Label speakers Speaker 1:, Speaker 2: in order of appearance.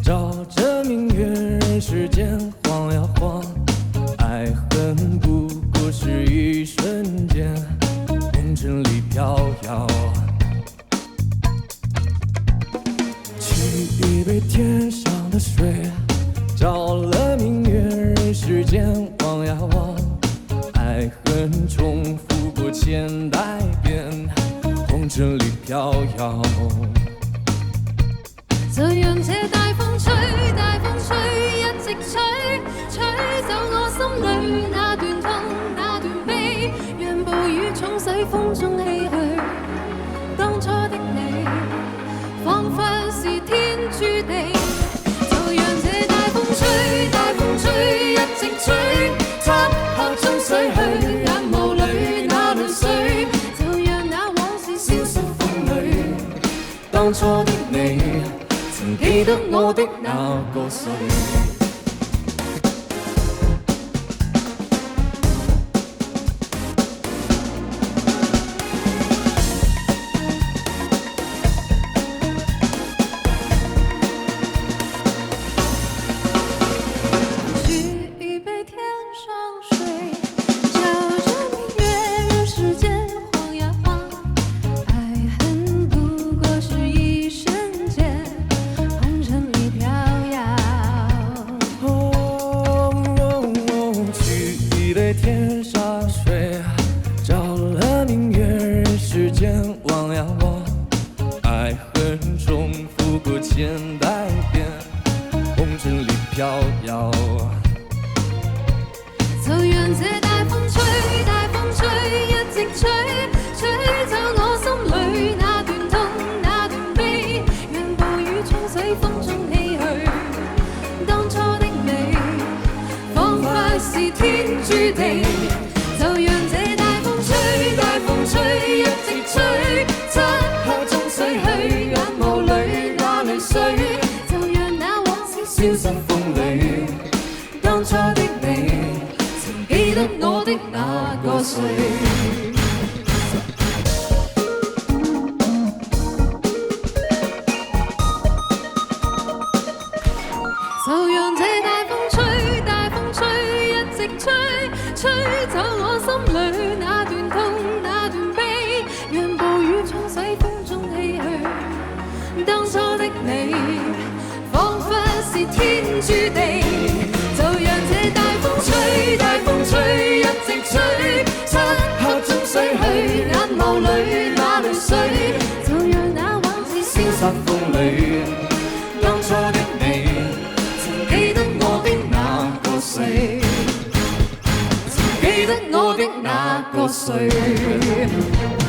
Speaker 1: 照着明月，任时间晃呀晃，爱恨不过是一瞬间，红尘里飘摇。沏一杯天上的水，照了明月，任时间晃呀晃，爱恨重复过千代遍，红尘里飘摇。
Speaker 2: 就讓這大風吹，大風吹，一直吹，吹走我心裏那段痛，那段悲，讓暴雨沖洗風中唏噓。當初的你，彷彿是天注定。就讓這大風吹，大風吹，一直吹，漆黑中洗去眼眸裏那淚水，就讓那往事消失風裏。
Speaker 1: 當初的你，曾記得我的那個誰？天沙水，照了明月，任时间望呀望，愛恨重複過千代遍，紅塵裏飄搖。
Speaker 2: 就讓這大風吹，大風吹，一直吹，吹走我心裏那段痛，那段悲，讓暴雨沖洗風中唏噓。當初的你，彷彿是天注定。就讓這大風吹，大風吹，一直吹，漆黑中洗去眼眸裏那淚水，就讓那往事消失風裏。當初的你，曾記得我的那個誰？就讓這大風吹，大風吹，一直吹，吹走我心裏那段痛，那段悲，讓暴雨沖洗風中唏噓。當初的你，彷彿是天注定。就讓這大風吹，大風吹，一直吹，漆黑中洗去眼眸裏那淚水，就讓那往事消失風裏。當初的你，記得我的那個誰？曾記得我的那個誰？